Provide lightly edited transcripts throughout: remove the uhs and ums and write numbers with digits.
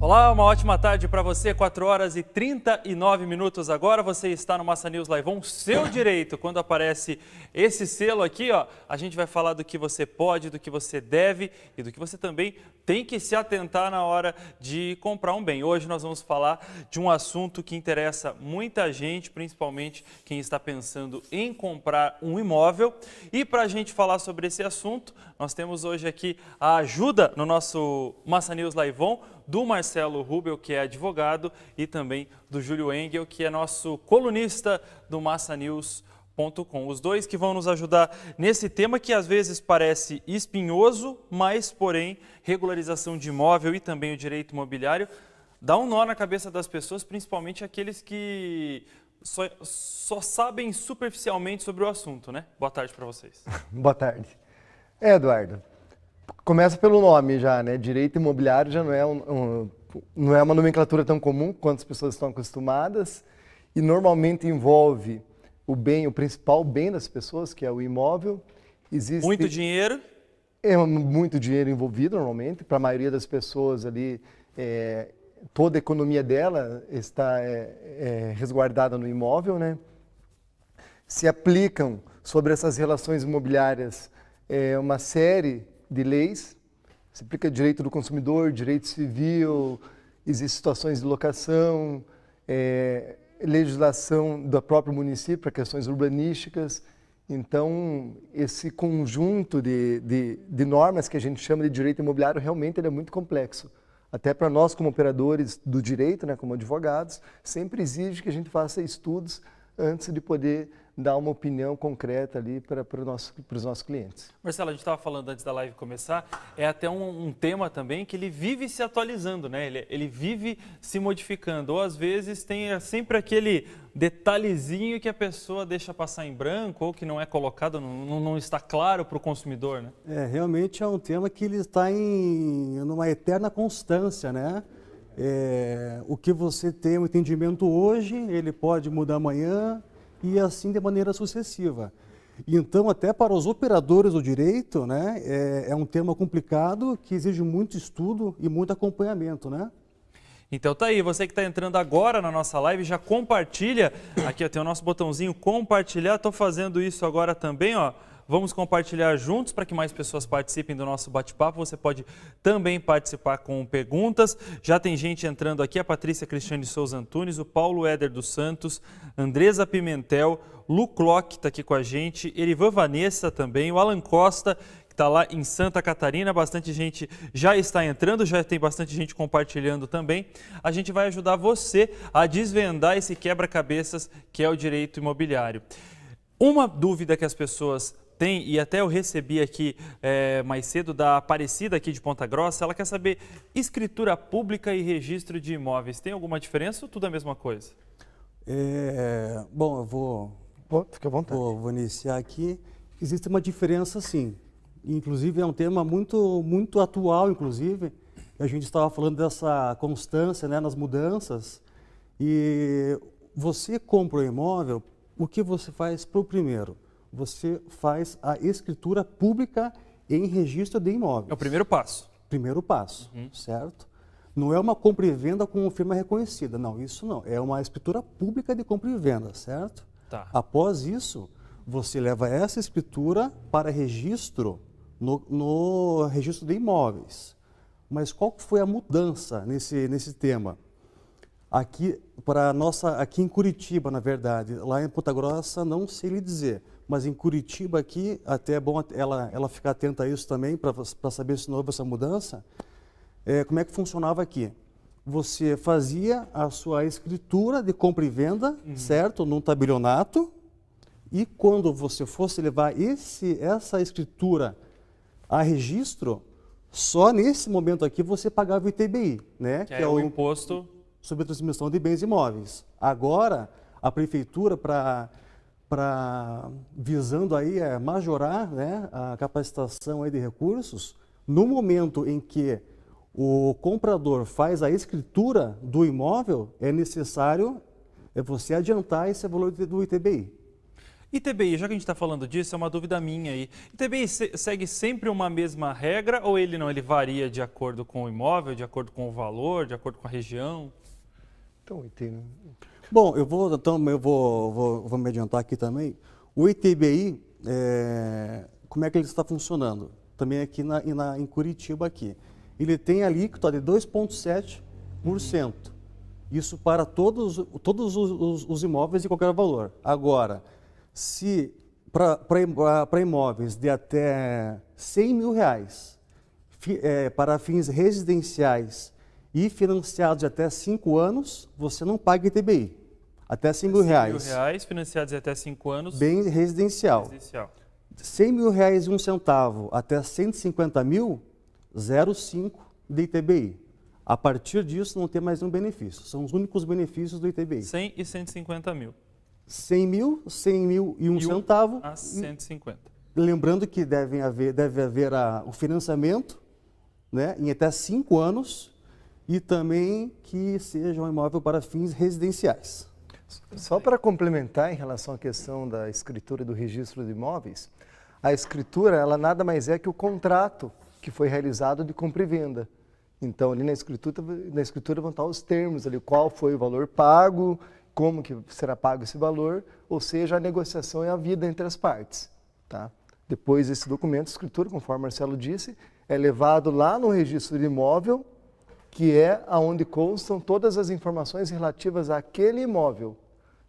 Olá, uma ótima tarde para você, 4 horas e 39 minutos agora, você está no Massa News Live On, seu direito. Quando aparece esse selo aqui, ó, a gente vai falar do que você pode, do que você deve e do que você também tem que se atentar na hora de comprar um bem. Hoje nós vamos falar de um assunto que interessa muita gente, principalmente quem está pensando em comprar um imóvel. E para a gente falar sobre esse assunto, nós temos hoje aqui a ajuda no nosso Massa News Live On, do Marcelo Rubel, que é advogado, e também do Júlio Engel, que é nosso colunista do massanews.com. Os dois que vão nos ajudar nesse tema que às vezes parece espinhoso, mas, porém, regularização de imóvel e também o direito imobiliário dá um nó na cabeça das pessoas, principalmente aqueles que só sabem superficialmente sobre o assunto, né? Boa tarde para vocês. Boa tarde. Eduardo, começa pelo nome já, né? Direito imobiliário já não é, não é uma nomenclatura tão comum quanto as pessoas estão acostumadas e normalmente envolve o bem, o principal bem das pessoas, que é o imóvel. Existe muito dinheiro? É muito dinheiro envolvido normalmente, para a maioria das pessoas ali, toda a economia dela está resguardada no imóvel, né? Se aplicam sobre essas relações imobiliárias uma série de leis, se aplica direito do consumidor, direito civil, existem situações de locação, legislação do próprio município para questões urbanísticas. Então, esse conjunto de normas que a gente chama de direito imobiliário, realmente ele é muito complexo. Até para nós, como operadores do direito, né, como advogados, sempre exige que a gente faça estudos antes de poder dar uma opinião concreta ali para os nossos clientes. Marcelo, a gente estava falando antes da live começar, é até um tema também que ele vive se atualizando, né? Ele vive se modificando, ou às vezes tem sempre aquele detalhezinho que a pessoa deixa passar em branco ou que não é colocado, não está claro para o consumidor, né? Realmente é um tema que ele está numa eterna constância, né? O que você tem um entendimento hoje, ele pode mudar amanhã, e assim de maneira sucessiva. Então, até para os operadores do direito, né, é um tema complicado que exige muito estudo e muito acompanhamento, né? Então tá aí, você que está entrando agora na nossa live, já compartilha, aqui tem o nosso botãozinho compartilhar, estou fazendo isso agora também, ó. Vamos compartilhar juntos para que mais pessoas participem do nosso bate-papo. Você pode também participar com perguntas. Já tem gente entrando aqui, a Patrícia Cristiane Souza Antunes, o Paulo Éder dos Santos, Andresa Pimentel, Lu Clock está aqui com a gente, Erivan Vanessa também, o Alan Costa, que está lá em Santa Catarina. Bastante gente já está entrando, já tem bastante gente compartilhando também. A gente vai ajudar você a desvendar esse quebra-cabeças que é o direito imobiliário. Uma dúvida que as pessoas tem, e até eu recebi aqui mais cedo da Aparecida aqui de Ponta Grossa, ela quer saber escritura pública e registro de imóveis. Tem alguma diferença ou tudo é a mesma coisa? Bom, eu Fique à vontade. vou iniciar aqui. Existe uma diferença, sim. Inclusive, é um tema muito atual, inclusive. A gente estava falando dessa constância, né, nas mudanças. E você compra o imóvel, o que você faz para o primeiro? Você faz a escritura pública em registro de imóveis. É o primeiro passo. Primeiro passo, certo? Não é uma compra e venda com firma reconhecida, não, isso não. É uma escritura pública de compra e venda, certo? Tá. Após isso, você leva essa escritura para registro no registro de imóveis. Mas qual foi a mudança nesse tema? Aqui em Curitiba, na verdade, lá em Ponta Grossa, não sei lhe dizer. Mas em Curitiba aqui, até é bom ela ficar atenta a isso também, para saber se não houve essa mudança. Como é que funcionava aqui? Você fazia a sua escritura de compra e venda, certo? Num tabelionato. E quando você fosse levar essa escritura a registro, só nesse momento aqui você pagava o ITBI, né? Que é o imposto sobre a transmissão de bens imóveis. Agora, a prefeitura, visando aí majorar, né, a capacitação aí de recursos, no momento em que o comprador faz a escritura do imóvel, é necessário você adiantar esse valor do ITBI. ITBI, já que a gente está falando disso, é uma dúvida minha aí. ITBI segue sempre uma mesma regra ou ele não? Ele varia de acordo com o imóvel, de acordo com o valor, de acordo com a região? Então, tem... Bom, eu vou me adiantar aqui também. O ITBI, como é que ele está funcionando? Também aqui em Curitiba aqui. Ele tem a alíquota de 2,7%. Isso para todos os imóveis de qualquer valor. Agora, se para imóveis de até R$100 mil, para fins residenciais e financiados de até 5 anos, você não paga ITBI. Até R$100 mil. R$100 mil, financiados de até 5 anos. Bem residencial. R$100 mil e um centavo até 150 mil, 0,5 de ITBI. A partir disso, não tem mais nenhum benefício. São os únicos benefícios do ITBI. 100 e 150 mil. 100 mil e um centavo. A 150. Lembrando que deve haver o financiamento, né, em até 5 anos e também que seja um imóvel para fins residenciais. Só para complementar em relação à questão da escritura e do registro de imóveis, a escritura ela nada mais é que o contrato que foi realizado de compra e venda. Então, ali na escritura vão estar os termos, ali, qual foi o valor pago, como que será pago esse valor, ou seja, a negociação é a vida entre as partes. Tá? Depois, esse documento, escritura, conforme Marcelo disse, é levado lá no registro de imóvel, que é onde constam todas as informações relativas àquele imóvel,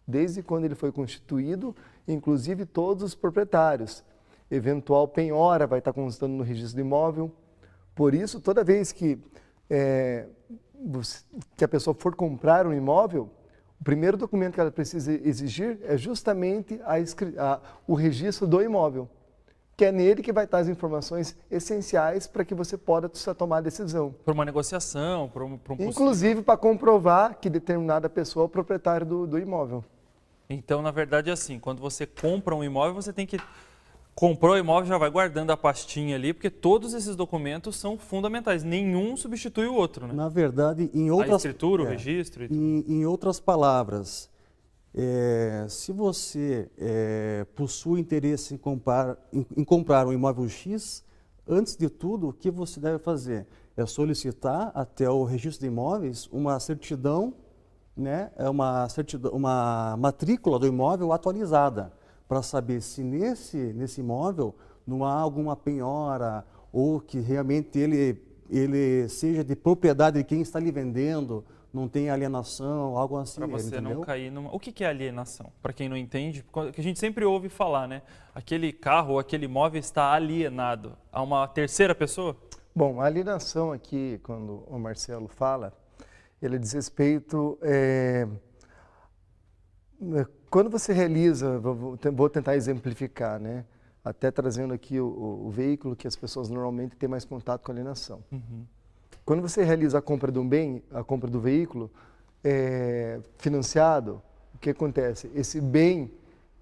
desde quando ele foi constituído, inclusive todos os proprietários. Eventual penhora vai estar constando no registro de imóvel. Por isso, toda vez que a pessoa for comprar um imóvel, o primeiro documento que ela precisa exigir é justamente o registro do imóvel, que é nele que vai estar as informações essenciais para que você possa tomar a decisão. Para uma negociação, para um inclusive para comprovar que determinada pessoa é o proprietário do imóvel. Então, na verdade, é assim, quando você compra um imóvel, você tem que... Comprou o imóvel, já vai guardando a pastinha ali, porque todos esses documentos são fundamentais. Nenhum substitui o outro, né? Na verdade, a escritura, o registro e tudo. Em outras palavras, se você possui interesse em comprar um imóvel X, antes de tudo, o que você deve fazer? É solicitar até o registro de imóveis uma certidão, né? Uma matrícula do imóvel atualizada, para saber se nesse imóvel não há alguma penhora ou que realmente ele seja de propriedade de quem está lhe vendendo, não tem alienação, algo assim. Para você entendeu? não cair numa... O que é alienação? Para quem não entende, que a gente sempre ouve falar, né? Aquele carro ou aquele imóvel está alienado a uma terceira pessoa? Bom, a alienação aqui, quando o Marcelo fala, ele diz respeito... Quando você realiza, vou tentar exemplificar, né? Até trazendo aqui o veículo que as pessoas normalmente têm mais contato com a alienação. Uhum. Quando você realiza a compra de um bem, a compra do veículo financiado, o que acontece? Esse bem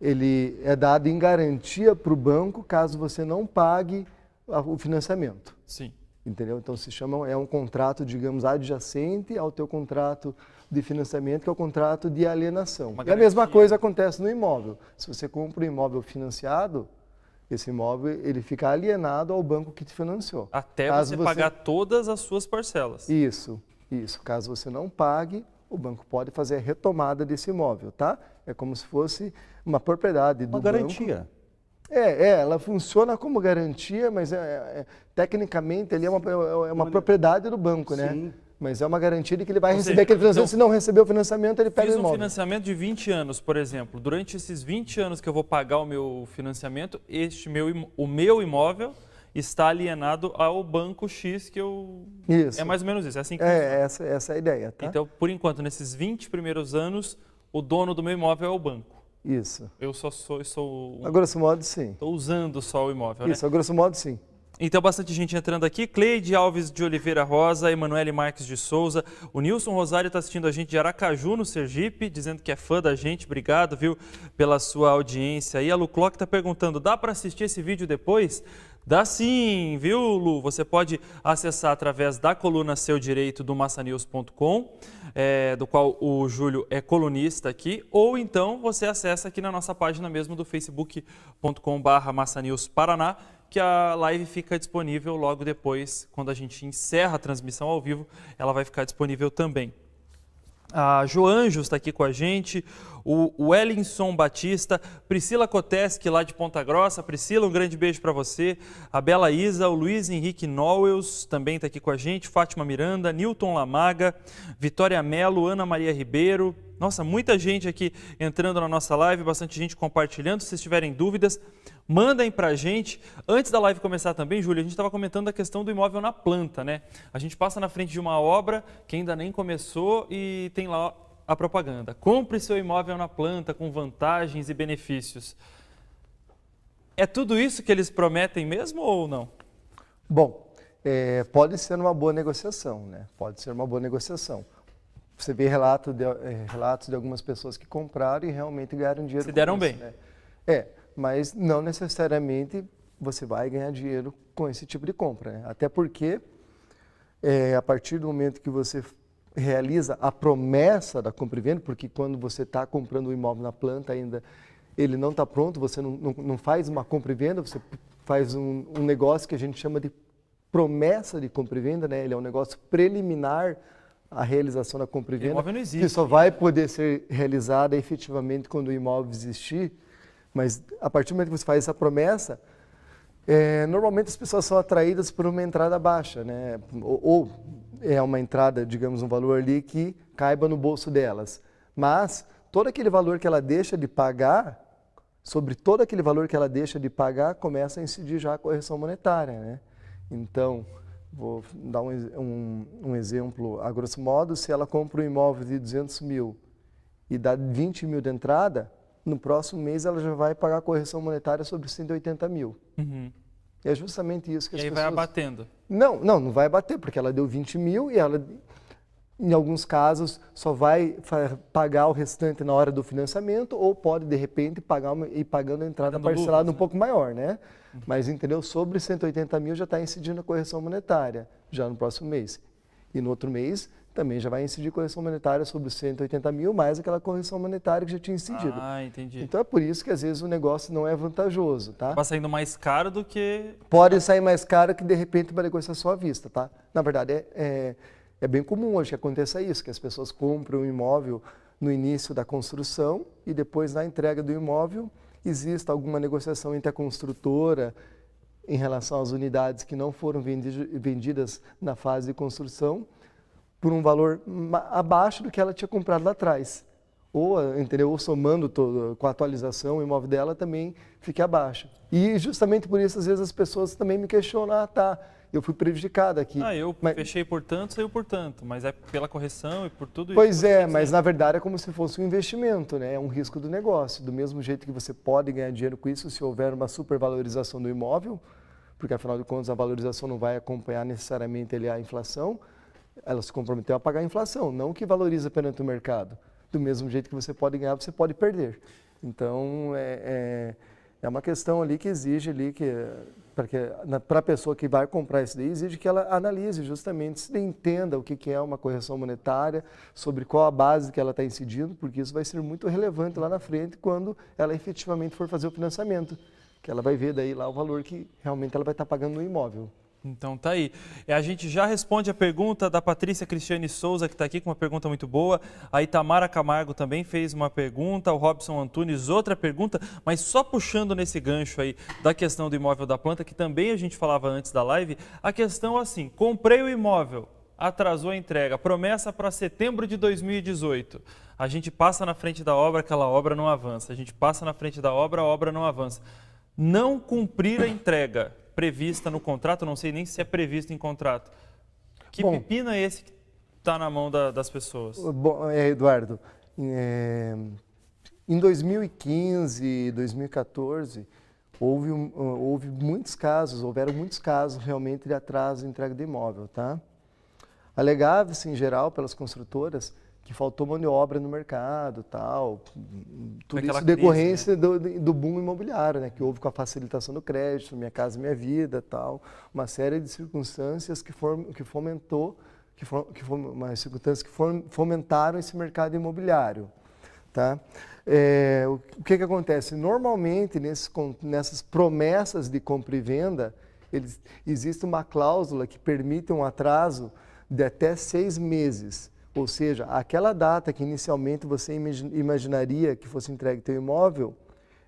ele é dado em garantia para o banco caso você não pague o financiamento. Sim. Entendeu? Então se chama, é um contrato, digamos, adjacente ao teu contrato de financiamento, que é o contrato de alienação. E a mesma coisa acontece no imóvel. Se você compra um imóvel financiado, esse imóvel ele fica alienado ao banco que te financiou. Até você pagar todas as suas parcelas. Isso. Caso você não pague, o banco pode fazer a retomada desse imóvel, tá? É como se fosse uma propriedade do banco. Uma garantia. Ela funciona como garantia, mas tecnicamente ele é uma propriedade do banco, né? Sim. Mas é uma garantia de que ele vai receber aquele financiamento. Se não receber o financiamento, ele pega o imóvel. Fiz um financiamento de 20 anos, por exemplo. Durante esses 20 anos que eu vou pagar o meu financiamento, o meu imóvel está alienado ao banco X que eu... Isso. É mais ou menos isso, é assim que funciona. Essa é a ideia, tá? Então, por enquanto, nesses 20 primeiros anos, o dono do meu imóvel é o banco. Isso. Eu só sou... A grosso modo, sim. Estou usando só o imóvel, Isso, né? a grosso modo, sim. Então, bastante gente entrando aqui. Cleide Alves de Oliveira Rosa, Emanuele Marques de Souza. O Nilson Rosário está assistindo a gente de Aracaju, no Sergipe, dizendo que é fã da gente. Obrigado, viu, pela sua audiência. E a Lu Clock está perguntando, dá para assistir esse vídeo depois? Dá sim, viu, Lu? Você pode acessar através da coluna Seu Direito do massanews.com, do qual o Júlio é colunista aqui, ou então você acessa aqui na nossa página mesmo do facebook.com/massanewsparaná, que a live fica disponível logo depois, quando a gente encerra a transmissão ao vivo, ela vai ficar disponível também. A Joanjos está aqui com a gente, o Wellingson Batista, Priscila Koteski lá de Ponta Grossa. Priscila, um grande beijo para você. A Bela Isa, o Luiz Henrique Nowels também está aqui com a gente, Fátima Miranda, Newton Lamaga, Vitória Melo, Ana Maria Ribeiro. Nossa, muita gente aqui entrando na nossa live, bastante gente compartilhando. Se vocês tiverem dúvidas, mandem para a gente. Antes da live começar também, Júlia, a gente estava comentando a questão do imóvel na planta, né? A gente passa na frente de uma obra que ainda nem começou e tem lá a propaganda. Compre seu imóvel na planta com vantagens e benefícios. É tudo isso que eles prometem mesmo ou não? Bom, pode ser uma boa negociação, né? Pode ser uma boa negociação. Você vê relatos de algumas pessoas que compraram e realmente ganharam dinheiro. Se deram bem. Né? Mas não necessariamente você vai ganhar dinheiro com esse tipo de compra. Né? Até porque, a partir do momento que você realiza a promessa da compra e venda, porque quando você está comprando um imóvel na planta ainda, ele não está pronto, você não faz uma compra e venda, você faz um negócio que a gente chama de promessa de compra e venda, né? Ele é um negócio preliminar à realização da compra e venda, imóvel não existe, que só vai poder ser realizada efetivamente quando o imóvel existir. Mas a partir do momento que você faz essa promessa, normalmente as pessoas são atraídas por uma entrada baixa, né? Ou é uma entrada, digamos, um valor ali que caiba no bolso delas. Mas todo aquele valor que ela deixa de pagar, sobre todo aquele valor que ela deixa de pagar, começa a incidir já a correção monetária, né? Então, vou dar um exemplo, a grosso modo, se ela compra um imóvel de 200 mil e dá 20 mil de entrada, no próximo mês ela já vai pagar a correção monetária sobre 180 mil. Uhum. E é justamente isso que as pessoas... E aí vai abatendo. Não vai abater, porque ela deu 20 mil e ela, em alguns casos, só vai pagar o restante na hora do financiamento ou pode, de repente, ir pagando a entrada parcelada um pouco maior, né? Mas, entendeu? Sobre 180 mil já está incidindo a correção monetária, já no próximo mês. E no outro mês também já vai incidir correção monetária sobre 180 mil, mais aquela correção monetária que já tinha incidido. Ah, entendi. Então é por isso que às vezes o negócio não é vantajoso, tá? Acaba saindo mais caro do que... Pode sair mais caro que de repente uma negociação à vista, tá? Na verdade, é bem comum hoje que aconteça isso, que as pessoas compram um imóvel no início da construção e depois na entrega do imóvel exista alguma negociação entre a construtora em relação às unidades que não foram vendidas na fase de construção por um valor abaixo do que ela tinha comprado lá atrás. Ou, entendeu? Ou somando com a atualização, o imóvel dela também fica abaixo. E justamente por isso, às vezes, as pessoas também me questionam, eu fui prejudicada aqui. Fechei por tanto, saiu por tanto, mas é pela correção e por tudo isso. Pois é, mas na verdade é como se fosse um investimento, né? É um risco do negócio. Do mesmo jeito que você pode ganhar dinheiro com isso se houver uma supervalorização do imóvel, porque afinal de contas a valorização não vai acompanhar necessariamente a inflação, ela se comprometeu a pagar a inflação, não o que valoriza perante o mercado. Do mesmo jeito que você pode ganhar, você pode perder. Então, é uma questão ali que exige ali para a pessoa que vai comprar isso daí, exige que ela analise justamente, se entenda o que é uma correção monetária, sobre qual a base que ela está incidindo, porque isso vai ser muito relevante lá na frente quando ela efetivamente for fazer o financiamento, que ela vai ver daí lá o valor que realmente ela vai estar pagando no imóvel. Então tá aí. A gente já responde a pergunta da Patrícia Cristiane Souza, que está aqui com uma pergunta muito boa. A Itamara Camargo também fez uma pergunta, o Robson Antunes outra pergunta, mas só puxando nesse gancho aí da questão do imóvel da planta, que também a gente falava antes da live, a questão assim, comprei o imóvel, atrasou a entrega, promessa para setembro de 2018. A gente passa na frente da obra, aquela obra não avança. A gente passa na frente da obra, a obra não avança. Não cumprir a entrega prevista no contrato, não sei nem se é previsto em contrato. Que pepino é esse que está na mão das pessoas? Bom, Eduardo, em 2015, 2014, houveram muitos casos realmente de atraso de entrega de imóvel, tá? Alegava-se, em geral, pelas construtoras, que faltou mão de obra no mercado, tal, tudo Aquela isso crise, decorrência do boom imobiliário, né, que houve com a facilitação do crédito, Minha Casa Minha Vida, tal, uma série de circunstâncias fomentaram esse mercado imobiliário, tá? O que acontece? Normalmente, nessas promessas de compra e venda, existe uma cláusula que permite um atraso de até 6 meses. Ou seja, aquela data que inicialmente você imaginaria que fosse entregue teu imóvel,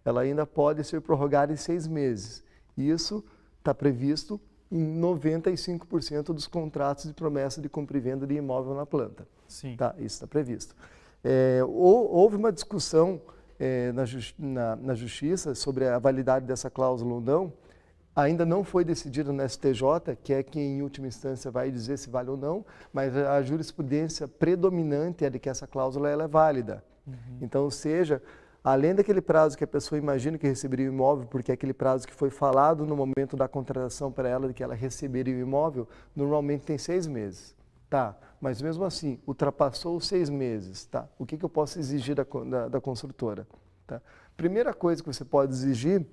ela ainda pode ser prorrogada em 6 meses. Isso está previsto em 95% dos contratos de promessa de compra e venda de imóvel na planta. Sim. Tá, isso está previsto. Houve uma discussão na Justiça sobre a validade dessa cláusula ou não. Ainda não foi decidido no STJ, que é quem em última instância vai dizer se vale ou não, mas a jurisprudência predominante é de que essa cláusula ela é válida. Então, ou seja, além daquele prazo que a pessoa imagina que receberia o imóvel, porque é aquele prazo que foi falado no momento da contratação para ela, de que ela receberia o imóvel, normalmente tem 6 meses. Tá, mas mesmo assim, ultrapassou os 6 meses, tá? O que eu posso exigir da construtora? Tá? Primeira coisa que você pode exigir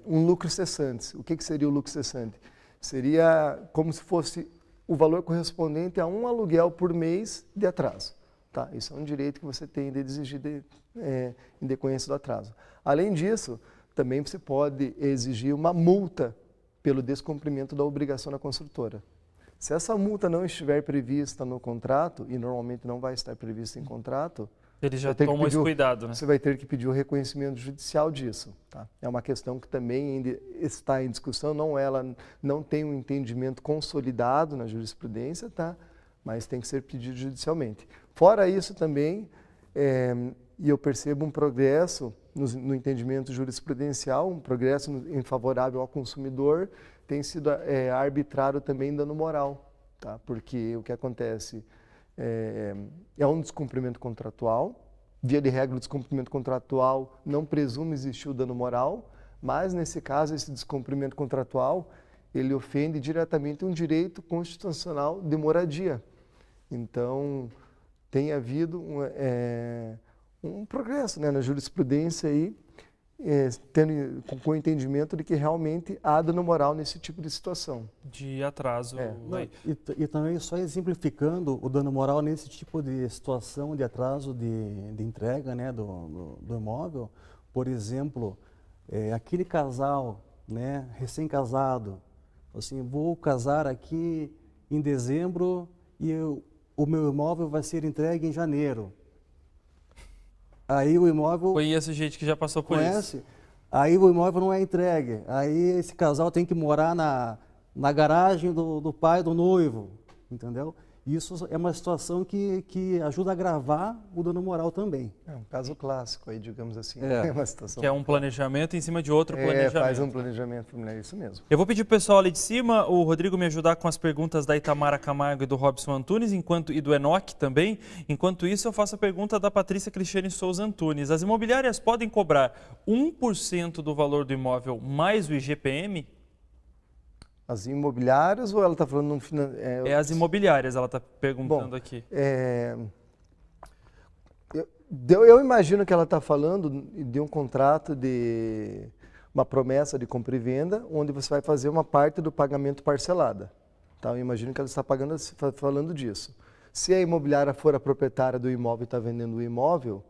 um lucro cessante. O que seria o lucro cessante? Seria como se fosse o valor correspondente a um aluguel por mês de atraso. Tá? Isso é um direito que você tem de exigir em decorrência do atraso. Além disso, também você pode exigir uma multa pelo descumprimento da obrigação da construtora. Se essa multa não estiver prevista no contrato, e normalmente não vai estar prevista em contrato, Eles já tomam esse cuidado, né? Você vai ter que pedir o reconhecimento judicial disso. Tá? É uma questão que também ainda está em discussão, ela não tem um entendimento consolidado na jurisprudência, tá? Mas tem que ser pedido judicialmente. Fora isso também, e eu percebo um progresso no entendimento jurisprudencial, um progresso favorável ao consumidor, tem sido arbitrado também dano moral, tá? Porque o que acontece é um descumprimento contratual. Via de regra, o descumprimento contratual não presume existir o dano moral, mas nesse caso, esse descumprimento contratual, ele ofende diretamente um direito constitucional de moradia. Então, tem havido um progresso, né, na jurisprudência aí, com o entendimento de que realmente há dano moral nesse tipo de situação. De atraso. E também só exemplificando o dano moral nesse tipo de situação de atraso de entrega, né, do imóvel. Por exemplo, aquele casal, né, recém-casado, assim, vou casar aqui em dezembro e o meu imóvel vai ser entregue em janeiro. Aí o imóvel... Conheço gente que já passou por isso. Aí o imóvel não é entregue. Aí esse casal tem que morar na garagem do pai do noivo, entendeu? Isso é uma situação que ajuda a agravar o dano moral também. É um caso clássico aí, digamos assim. É uma situação. Que é um planejamento em cima de outro planejamento. Faz um planejamento, é isso mesmo. Eu vou pedir pro pessoal ali de cima, o Rodrigo me ajudar com as perguntas da Itamara Camargo e do Robson Antunes, e do Enoque também. Enquanto isso, eu faço a pergunta da Patrícia Cristiane Souza Antunes. As imobiliárias podem cobrar 1% do valor do imóvel mais o IGPM? As imobiliárias ou ela está falando as imobiliárias, ela está perguntando aqui. Eu imagino que ela está falando de um contrato de uma promessa de compra e venda, onde você vai fazer uma parte do pagamento parcelada. Tá? Eu imagino que ela está falando disso. Se a imobiliária for a proprietária do imóvel e está vendendo o imóvel,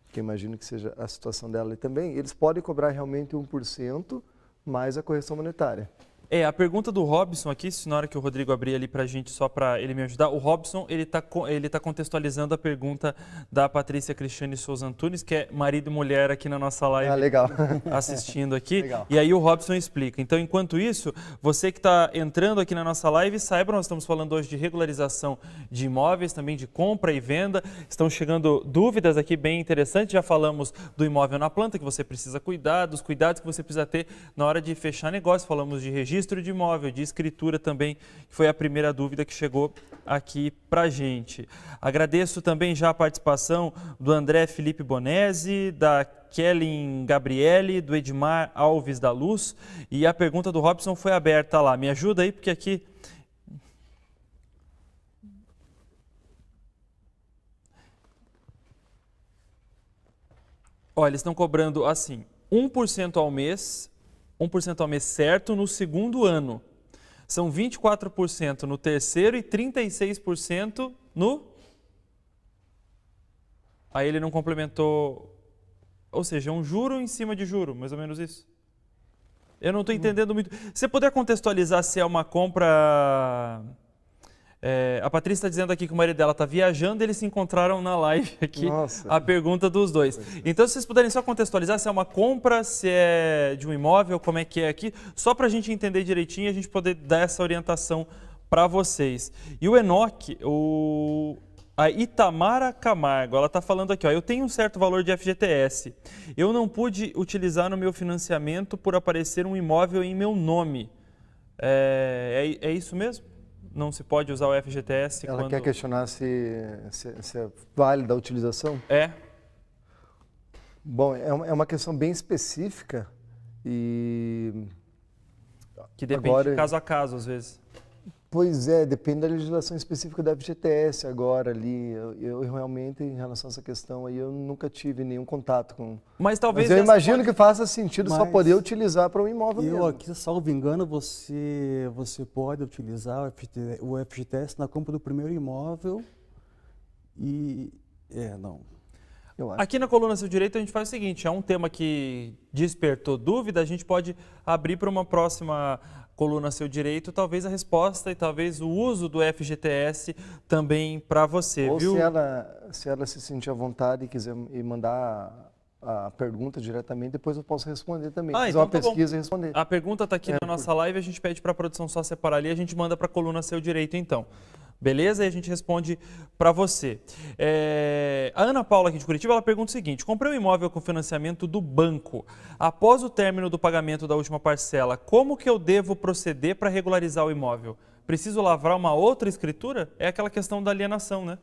que eu imagino que seja a situação dela também, eles podem cobrar realmente 1% mais a correção monetária. A pergunta do Robson aqui, se na hora que o Rodrigo abrir ali para a gente, só para ele me ajudar, o Robson, ele tá contextualizando a pergunta da Patrícia Cristiane Souza Antunes, que é marido e mulher aqui na nossa live, legal. assistindo aqui, Legal. E aí o Robson explica. Então, enquanto isso, você que está entrando aqui na nossa live, saiba, nós estamos falando hoje de regularização de imóveis, também de compra e venda, estão chegando dúvidas aqui bem interessantes, já falamos do imóvel na planta, que você precisa cuidar, dos cuidados que você precisa ter na hora de fechar negócio, falamos de registro, registro de imóvel, de escritura também, que foi a primeira dúvida que chegou aqui para a gente. Agradeço também já a participação do André Felipe Bonesi, da Kellen Gabriele, do Edmar Alves da Luz, e a pergunta do Robson foi aberta lá. Me ajuda aí, porque aqui... Olha, eles estão cobrando assim, 1% ao mês, 1% ao mês certo no segundo ano. São 24% no terceiro e 36% no... Aí ele não complementou, ou seja, um juro em cima de juro, mais ou menos isso. Eu não estou entendendo muito. Se você puder contextualizar se é uma compra... a Patrícia está dizendo aqui que o marido dela está viajando e eles se encontraram na live aqui. Nossa. A pergunta dos dois. Então, se vocês puderem só contextualizar se é uma compra, se é de um imóvel, como é que é aqui, só para a gente entender direitinho e a gente poder dar essa orientação para vocês. E o Enoque, a Itamara Camargo, ela está falando aqui, ó, eu tenho um certo valor de FGTS. Eu não pude utilizar no meu financiamento por aparecer um imóvel em meu nome. É isso mesmo? Não se pode usar o FGTS Ela quando... quer questionar se é válida a utilização? É. Bom, é uma questão bem específica e... Que depende agora, de caso a caso, às vezes. Pois é, depende da legislação específica da FGTS agora ali. Eu realmente, em relação a essa questão aí, eu nunca tive nenhum contato com... Mas talvez... Mas eu imagino que faça sentido só poder utilizar para um imóvel mesmo. Aqui, salvo engano, você pode utilizar o FGTS na compra do primeiro imóvel e... não. Aqui na Coluna Seu Direito a gente faz o seguinte, é um tema que despertou dúvida, a gente pode abrir para uma próxima Coluna Seu Direito, talvez a resposta e talvez o uso do FGTS também para você, ou viu? Se ela se sentir à vontade e quiser me mandar a pergunta diretamente, depois eu posso responder também. Fazer então uma pesquisa e responder. A pergunta está aqui na nossa live, a gente pede para a produção só separar ali, a gente manda para a Coluna Seu Direito então. Beleza? E a gente responde para você. A Ana Paula aqui de Curitiba, ela pergunta o seguinte, comprei um imóvel com financiamento do banco. Após o término do pagamento da última parcela, como que eu devo proceder para regularizar o imóvel? Preciso lavrar uma outra escritura? É aquela questão da alienação, né?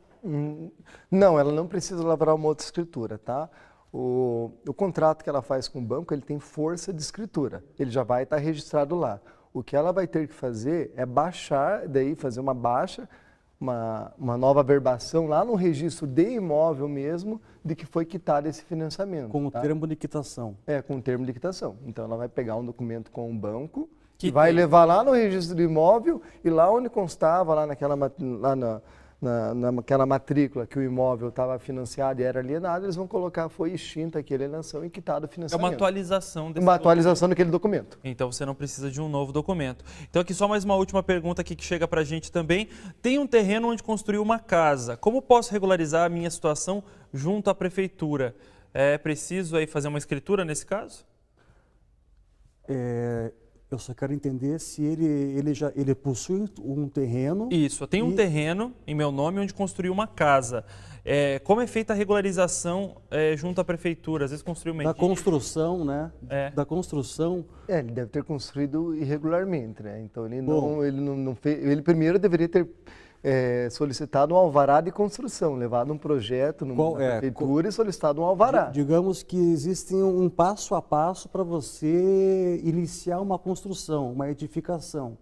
Não, ela não precisa lavrar uma outra escritura, tá? O contrato que ela faz com o banco, ele tem força de escritura. Ele já vai estar registrado lá. O que ela vai ter que fazer é baixar, daí fazer uma baixa, uma nova verbação lá no registro de imóvel mesmo, de que foi quitado esse financiamento. Com o tá? termo de quitação. Com o termo de quitação. Então ela vai pegar um documento com o banco, que vai levar lá no registro do imóvel e lá onde constava, lá naquela matrícula que o imóvel estava financiado e era alienado, eles vão colocar foi extinta aquela alienação e quitado o financiamento. É uma atualização desse atualização daquele documento. Então você não precisa de um novo documento. Então aqui só mais uma última pergunta aqui que chega para a gente também. Tem um terreno onde construir uma casa. Como posso regularizar a minha situação junto à prefeitura? É preciso aí fazer uma escritura nesse caso? Eu só quero entender se ele possui um terreno. Isso, eu tenho um terreno em meu nome onde construir uma casa. Como é feita a regularização junto à prefeitura? Às vezes construiu uma Da construção, né? Da construção. Ele deve ter construído irregularmente, né? Então ele primeiro deveria ter solicitado um alvará de construção, levado um projeto na prefeitura e solicitado um alvará. Digamos que existe um passo a passo para você iniciar uma construção, uma edificação.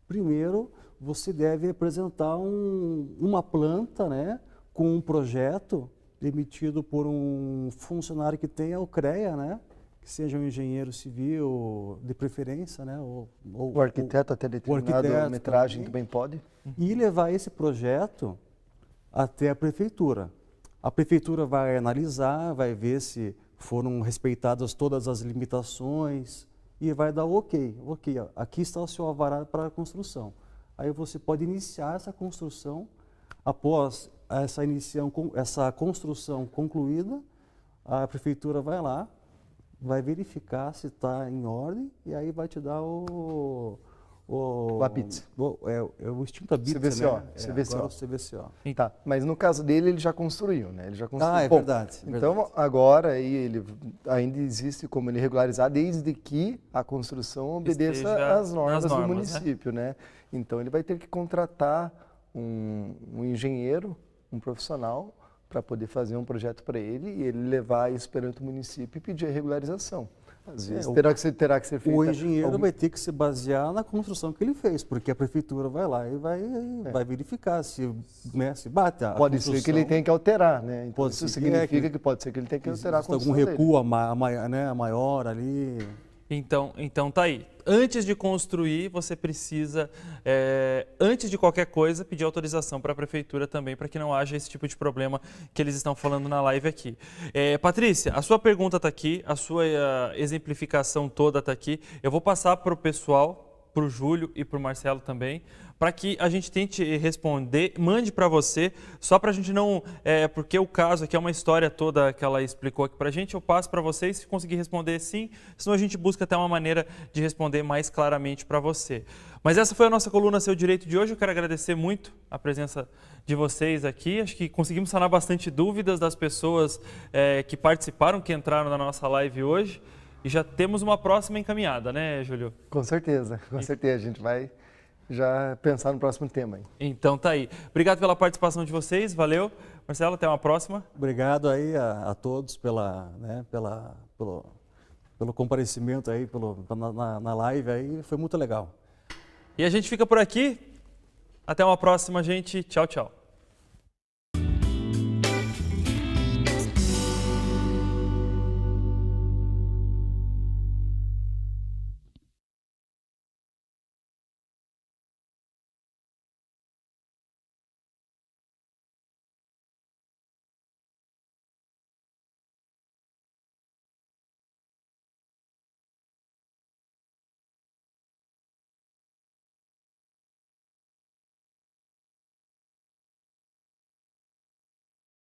Primeiro, você deve apresentar uma planta, né, com um projeto emitido por um funcionário que tenha o CREA, né, que seja um engenheiro civil de preferência, né, o arquiteto até determinada metragem também pode. E levar esse projeto até a prefeitura. A prefeitura vai analisar, vai ver se foram respeitadas todas as limitações e vai dar ok, ó, aqui está o seu alvará para a construção. Aí você pode iniciar essa construção. Após essa construção concluída, a prefeitura vai lá, vai verificar se está em ordem e aí vai te dar o O Apitz. É o extinto Apitz, CVCO, né? CVCO. Agora o CVCO. Tá, mas no caso dele, ele já construiu, né? Ele já construiu. Ah, é Bom, verdade. Então, verdade. agora aí ele ainda existe como ele regularizar, desde que a construção obedeça Esteja às normas nas do normas, município, né? Então, ele vai ter que contratar um engenheiro, um profissional, para poder fazer um projeto para ele e ele levar isso perante o município e pedir a regularização. Às vezes terá que ser feita O engenheiro algum- vai ter que se basear na construção que ele fez, porque a prefeitura vai lá e vai verificar se, né, se bate a Pode ser que ele tenha que alterar, né? Então, Pode isso ser que significa que pode ser que ele tenha que alterar a existe algum construção dele. recuo a maior ali. Então tá aí. Antes de construir, você precisa, antes de qualquer coisa, pedir autorização para a prefeitura também, para que não haja esse tipo de problema que eles estão falando na live aqui. Patrícia, a sua pergunta está aqui, a sua exemplificação toda está aqui. Eu vou passar para o pessoal, para o Júlio e para o Marcelo também, para que a gente tente responder, mande para você, só para a gente não... porque o caso aqui é uma história toda que ela explicou aqui para a gente, eu passo para vocês, se conseguir responder sim, senão a gente busca até uma maneira de responder mais claramente para você. Mas essa foi a nossa coluna Seu Direito de hoje, eu quero agradecer muito a presença de vocês aqui, acho que conseguimos sanar bastante dúvidas das pessoas que participaram, que entraram na nossa live hoje, e já temos uma próxima encaminhada, né, Júlio? Com certeza, a gente vai já pensar no próximo tema aí. Então tá aí. Obrigado pela participação de vocês, valeu. Marcelo, até uma próxima. Obrigado aí a todos pelo comparecimento aí, na live aí, foi muito legal. E a gente fica por aqui. Até uma próxima, gente. Tchau, tchau.